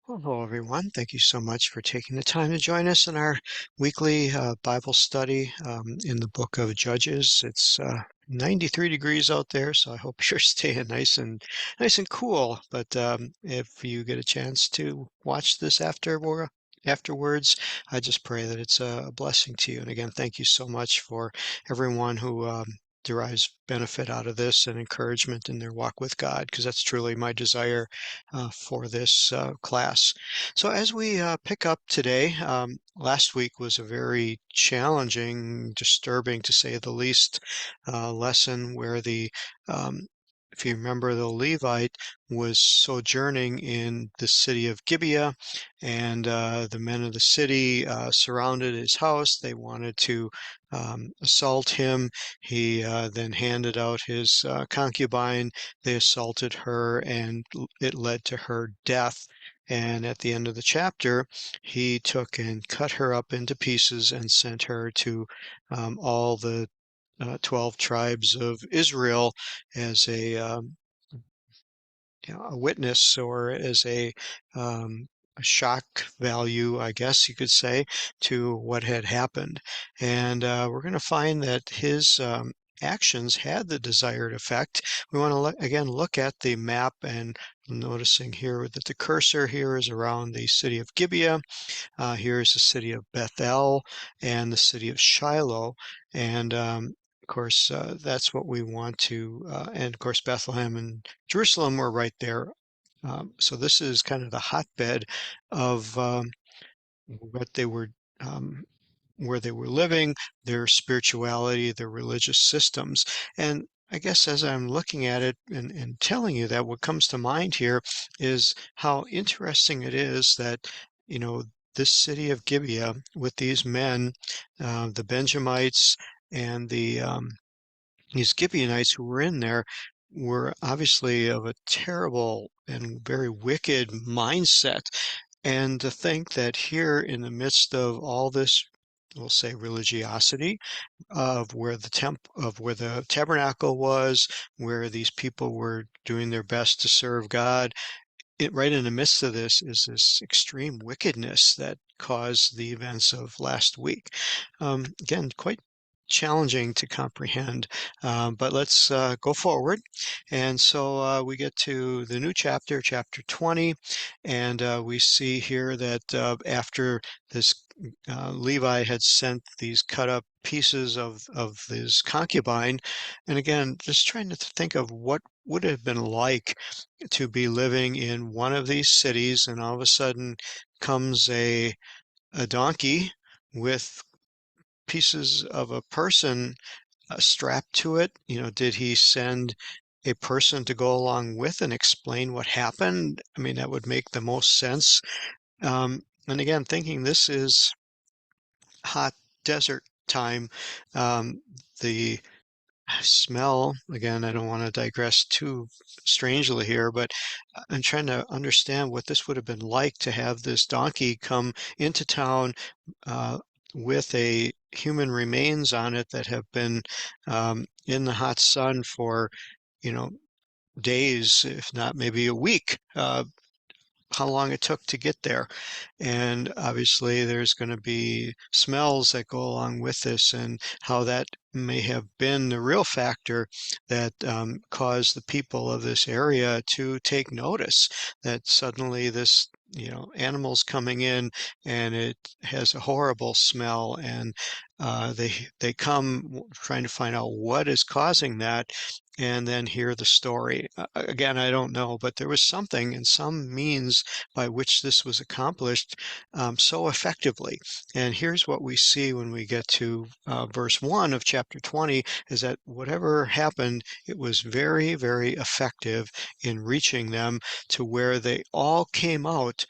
Hello, everyone. Thank you so much for taking the time to join us in our weekly Bible study in the book of Judges. It's 93 degrees out there, so I hope you're staying nice and cool. But if you get a chance to watch this afterwards, I just pray that it's a blessing to you. And again, thank you so much for everyone who derives benefit out of this and encouragement in their walk with God, because that's truly my desire for this class. So as we pick up today, last week was a very challenging, disturbing to say the least, lesson where um, if you remember, the Levite was sojourning in the city of Gibeah, and the men of the city surrounded his house. They wanted to assault him. He then handed out his concubine. They assaulted her, and it led to her death. And at the end of the chapter, he took and cut her up into pieces and sent her to all the 12 tribes of Israel as a witness, or as a shock value, I guess you could say, to what had happened. And we're going to find that his actions had the desired effect. We want to again look at the map, and noticing here that the cursor here is around the city of Gibeah. Here is the city of Bethel and the city of Shiloh. And of course, that's what we want to, and of course, Bethlehem and Jerusalem were right there. So this is kind of the hotbed of what they were, um, where they were living, their spirituality, their religious systems. And I guess as I'm looking at it and telling you that, what comes to mind here is how interesting it is that, you know, this city of Gibeah with these men, the Benjamites and these Gibeonites who were in there, were obviously of a terrible and very wicked mindset. And to think that here in the midst of all this, we'll say, religiosity, of where the tabernacle was, where these people were doing their best to serve God, right in the midst of this is this extreme wickedness that caused the events of last week. Again, quite challenging to comprehend, but let's go forward. And so we get to the new chapter, chapter 20, and we see here that after this Levi had sent these cut up pieces of his concubine, and again, just trying to think of what would it have been like to be living in one of these cities, and all of a sudden comes a donkey with pieces of a person strapped to it. Did he send a person to go along with and explain what happened? I mean, that would make the most sense. And again, thinking this is hot desert time, the smell, again, I don't want to digress too strangely here, but I'm trying to understand what this would have been like to have this donkey come into town uh, with a human remains on it that have been in the hot sun for, you know, days, if not maybe a week. How long it took to get there. And obviously, there's going to be smells that go along with this, and how that may have been the real factor that caused the people of this area to take notice that suddenly this, animal's coming in and it has a horrible smell, and they come trying to find out what is causing that, and then hear the story. Again, I don't know, but there was something and some means by which this was accomplished so effectively. And here's what we see when we get to verse 1 of chapter 20, is that whatever happened, it was very, very effective in reaching them to where they all came out,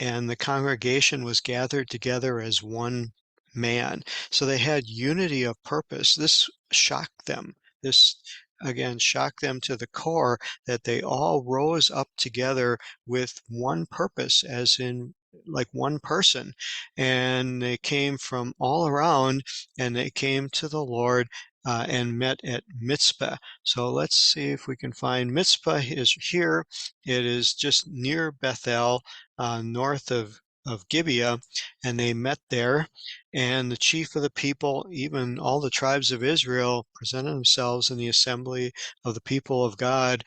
and the congregation was gathered together as one man. So they had unity of purpose. This shocked them. This again shocked them to the core, that they all rose up together with one purpose, as in like one person. And they came from all around, and they came to the Lord, and met at Mitzpah. So let's see if we can find Mitzpah is here. It is just near Bethel, north of Gibeah, and they met there. And the chief of the people, even all the tribes of Israel, presented themselves in the assembly of the people of God.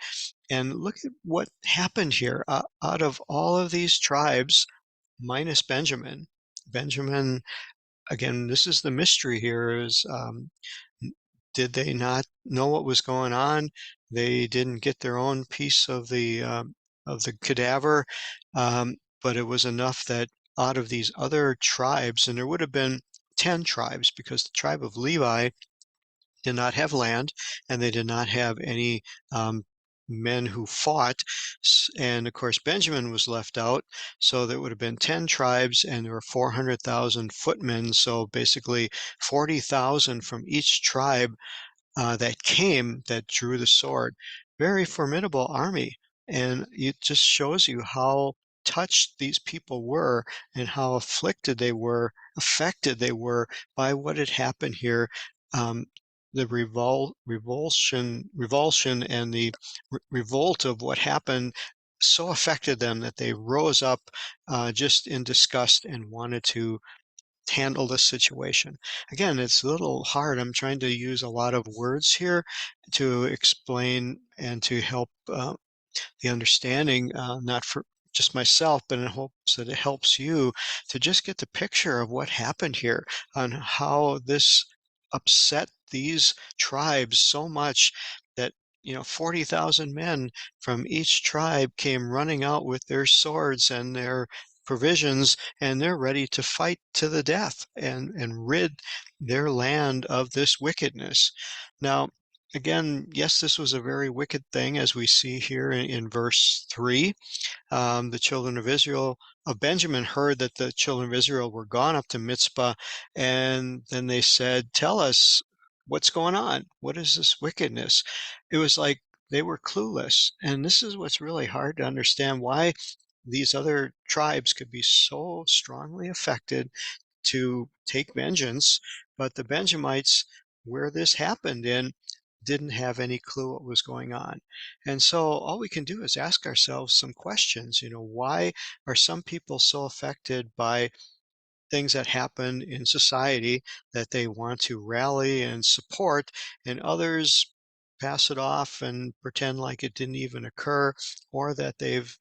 And look at what happened here. Out of all of these tribes, minus Benjamin, Benjamin, again, this is the mystery here is did they not know what was going on? They didn't get their own piece of the cadaver, but it was enough that out of these other tribes, and there would have been 10 tribes because the tribe of Levi did not have land and they did not have any men who fought. And of course, Benjamin was left out. So there would have been 10 tribes and there were 400,000 footmen. So basically 40,000 from each tribe that came that drew the sword. Very formidable army. And it just shows you how touched these people were and how afflicted they were, affected they were by what had happened here. Um, the revulsion and the revolt of what happened so affected them that they rose up just in disgust and wanted to handle this situation. Again, it's a little hard. I'm trying to use a lot of words here to explain and to help the understanding, not for just myself, but in hopes that it helps you to just get the picture of what happened here on how this upset these tribes so much that 40,000 men from each tribe came running out with their swords and their provisions, and they're ready to fight to the death and rid their land of this wickedness. Now, again, yes, this was a very wicked thing, as we see here in verse 3. The children of Israel, of Benjamin, heard that the children of Israel were gone up to Mitzpah, and then they said, "Tell us what's going on. What is this wickedness?" It was like they were clueless. And this is what's really hard to understand why these other tribes could be so strongly affected to take vengeance, but the Benjamites, where this happened in, didn't have any clue what was going on. And so all we can do is ask ourselves some questions. Why are some people so affected by things that happen in society that they want to rally and support, and others pass it off and pretend like it didn't even occur, or that they've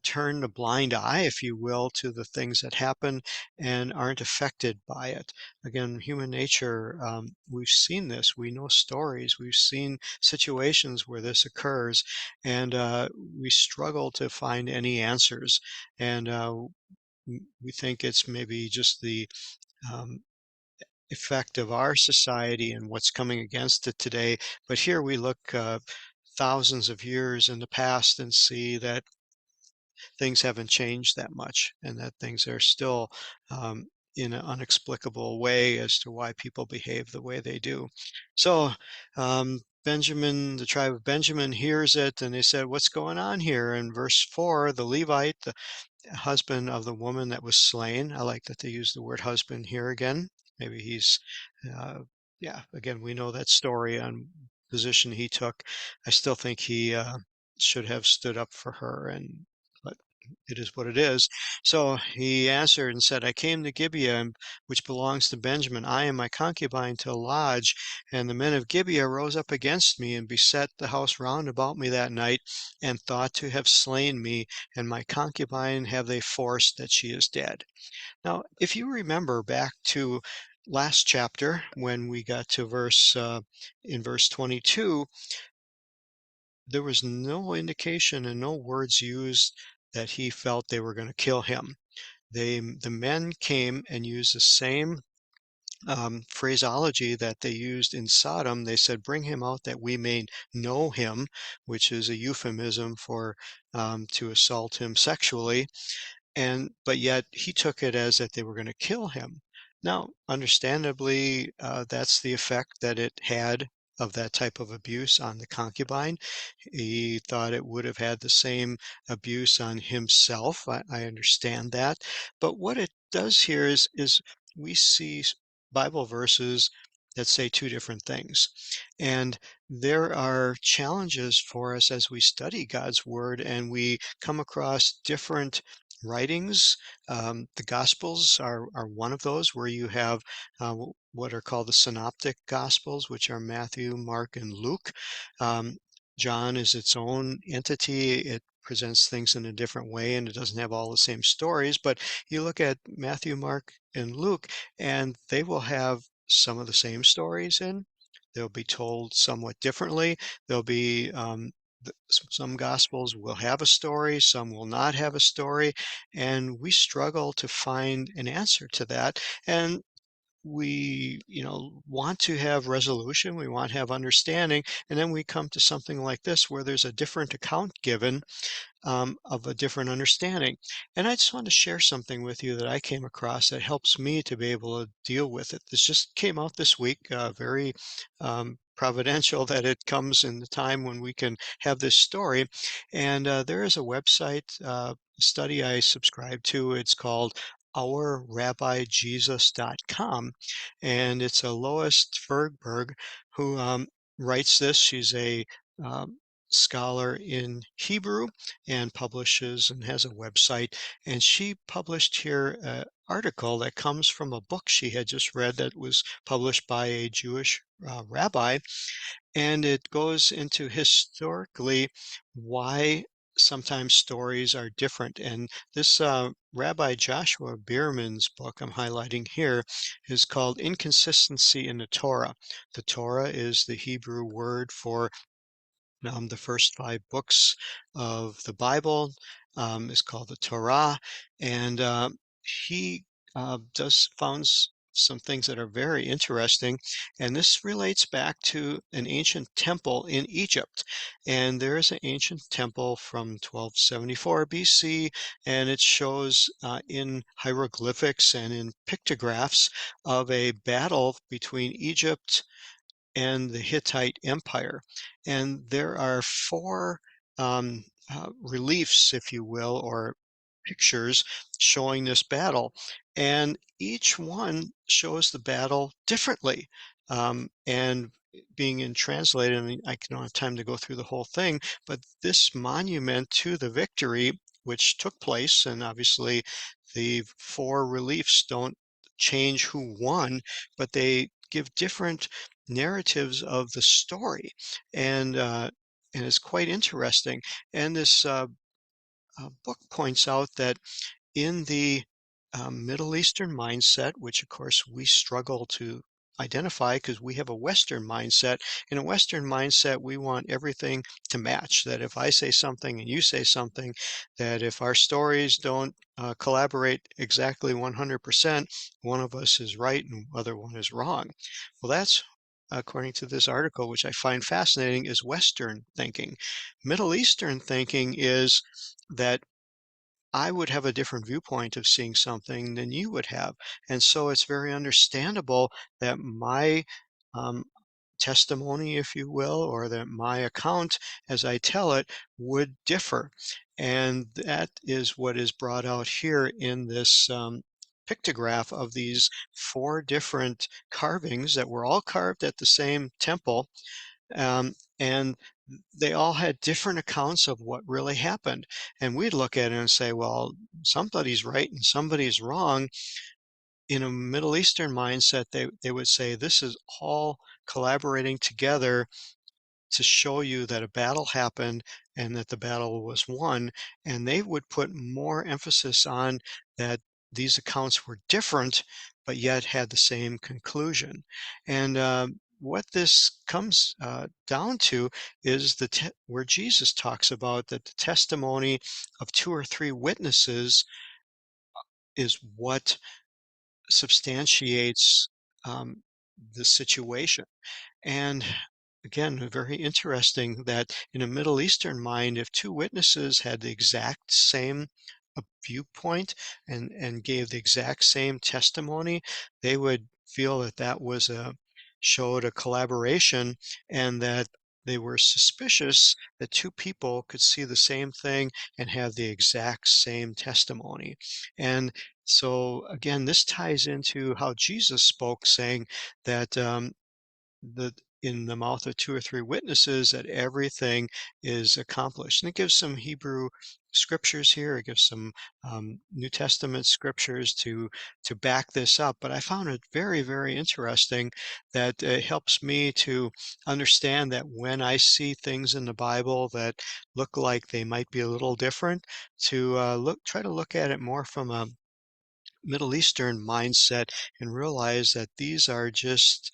turned a blind eye, if you will, to the things that happen and aren't affected by it. Again, human nature, we've seen this, we know stories, we've seen situations where this occurs, and we struggle to find any answers. And we think it's maybe just the um, effect of our society and what's coming against it today. But here we look thousands of years in the past and see that things haven't changed that much and that things are still um, in an inexplicable way as to why people behave the way they do. So, Benjamin, the tribe of Benjamin hears it and they said, "What's going on here?" In verse 4, the Levite, the husband of the woman that was slain. I like that they use the word husband here again. Maybe he's, uh, yeah, again, we know that story on position he took. I still think he should have stood up for her, but it is what it is. So he answered and said, "I came to Gibeah, which belongs to Benjamin, I and my concubine to lodge. And the men of Gibeah rose up against me and beset the house round about me that night, and thought to have slain me, and my concubine have they forced that she is dead." Now, if you remember back to last chapter when we got to in verse 22, there was no indication and no words used that he felt they were going to kill him. The men came and used the same phraseology that they used in Sodom. They said, "Bring him out that we may know him," which is a euphemism for to assault him sexually. But yet he took it as that they were going to kill him. Now, understandably, that's the effect that it had of that type of abuse on the concubine. He thought it would have had the same abuse on himself. I understand that. But what it does here is we see Bible verses that say two different things. And there are challenges for us as we study God's Word and we come across different writings. The Gospels are one of those where you have what are called the Synoptic Gospels, which are Matthew, Mark, and Luke. Um, John is its own entity. It presents things in a different way and it doesn't have all the same stories. But you look at Matthew, Mark, and Luke, and they will have some of the same stories in. They'll be told somewhat differently. There'll be some gospels will have a story, some will not have a story, and we struggle to find an answer to that. And we, want to have resolution, we want to have understanding, and then we come to something like this where there's a different account given of a different understanding. And I just want to share something with you that I came across that helps me to be able to deal with it. This just came out this week, very providential that it comes in the time when we can have this story. And there is a website study I subscribe to. It's called ourrabbijesus.com. And it's a Lois Fergberg who writes this. She's a um, scholar in Hebrew and publishes and has a website. And she published here an article that comes from a book she had just read that was published by a Jewish rabbi. And it goes into historically why sometimes stories are different. And this Rabbi Joshua Bierman's book I'm highlighting here is called Inconsistency in the Torah. The Torah is the Hebrew word for the first five books of the Bible is called the Torah, and he does founds some things that are very interesting, and this relates back to an ancient temple in Egypt. And there is an ancient temple from 1274 BC, and it shows in hieroglyphics and in pictographs of a battle between Egypt and the Hittite Empire. And there are four reliefs, if you will, or pictures showing this battle. And each one shows the battle differently. And being in translated, and I don't have time to go through the whole thing, but this monument to the victory, which took place, and obviously the four reliefs don't change who won, but they give different narratives of the story, and it's quite interesting. And this book points out that in the Middle Eastern mindset, which of course we struggle to identify because we have a Western mindset. In a Western mindset, we want everything to match. That if I say something and you say something, that if our stories don't collaborate exactly 100%, one of us is right and the other one is wrong. Well, that's according to this article, which I find fascinating, is Western thinking. Middle Eastern thinking is that I would have a different viewpoint of seeing something than you would have. And so it's very understandable that my um, testimony, if you will, or that my account as I tell it would differ. And that is what is brought out here in this pictograph of these four different carvings that were all carved at the same temple, and they all had different accounts of what really happened. And we'd look at it and say, well, somebody's right and somebody's wrong. In a Middle Eastern mindset, they would say this is all collaborating together to show you that a battle happened and that the battle was won. And they would put more emphasis on that these accounts were different, but yet had the same conclusion. And what this comes down to is where Jesus talks about that the testimony of two or three witnesses is what substantiates um, the situation. And again, very interesting that in a Middle Eastern mind, if two witnesses had the exact same viewpoint and gave the exact same testimony, they would feel that that was showed a collaboration and that they were suspicious that two people could see the same thing and have the exact same testimony. And so again, this ties into how Jesus spoke, saying that the in the mouth of two or three witnesses that everything is accomplished. And it gives some Hebrew scriptures here. It gives some New Testament scriptures to back this up. But I found it very, very interesting that it helps me to understand that when I see things in the Bible that look like they might be a little different, to try to look at it more from a Middle Eastern mindset and realize that these are just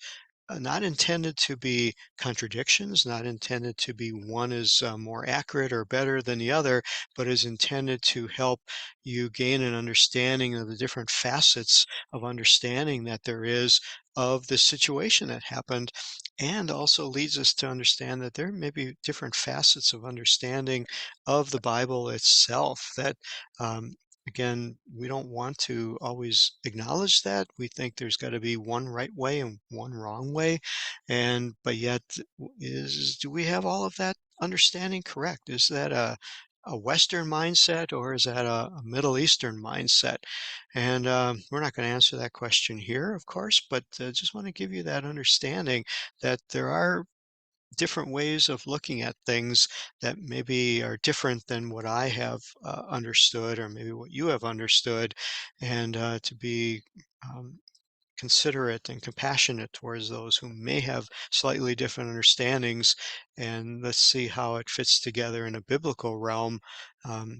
not intended to be contradictions, not intended to be one is more accurate or better than the other, but is intended to help you gain an understanding of the different facets of understanding that there is of the situation that happened, and also leads us to understand that there may be different facets of understanding of the Bible itself that um, again, we don't want to always acknowledge that. We think there's got to be one right way and one wrong way. And but yet is do we have all of that understanding correct? Is that a Western mindset or is that a Middle Eastern mindset? And we're not going to answer that question here, of course, but just want to give you that understanding that there are different ways of looking at things that maybe are different than what I have understood or maybe what you have understood, and to be um, considerate and compassionate towards those who may have slightly different understandings, and let's see how it fits together in a biblical realm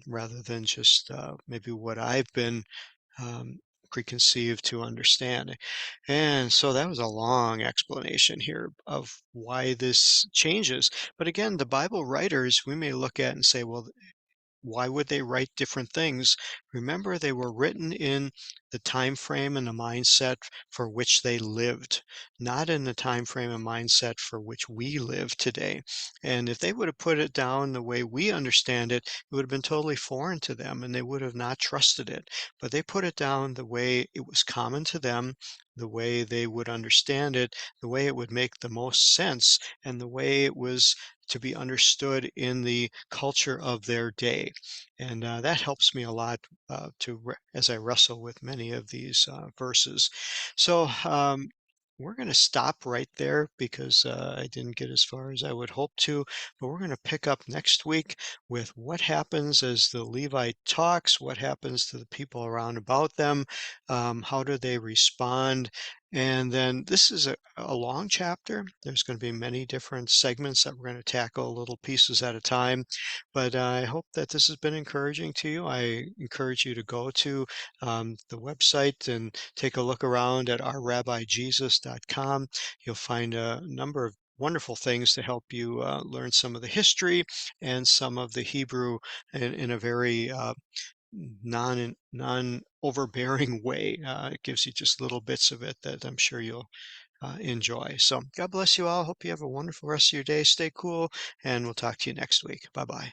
rather than just maybe what I've been um, preconceived to understand. And so that was a long explanation here of why this changes. But again, the Bible writers, we may look at and say, well, why would they write different things? Remember, they were written in the time frame and the mindset for which they lived, not in the time frame and mindset for which we live today. And if they would have put it down the way we understand it, it would have been totally foreign to them and they would have not trusted it. But they put it down the way it was common to them, the way they would understand it, the way it would make the most sense, and the way it was to be understood in the culture of their day. And that helps me a lot as I wrestle with many of these verses. So we're going to stop right there because I didn't get as far as I would hope to. But we're going to pick up next week with what happens as the Levite talks, what happens to the people around about them, how do they respond, and then this is a long chapter. There's going to be many different segments that we're going to tackle little pieces at a time. But I hope that this has been encouraging to you. I encourage you to go to the website and take a look around at ourrabbijesus.com. You'll find a number of wonderful things to help you learn some of the history and some of the Hebrew in a very non overbearing way. It gives you just little bits of it that I'm sure you'll enjoy. So God bless you all. Hope you have a wonderful rest of your day. Stay cool, and we'll talk to you next week. Bye bye.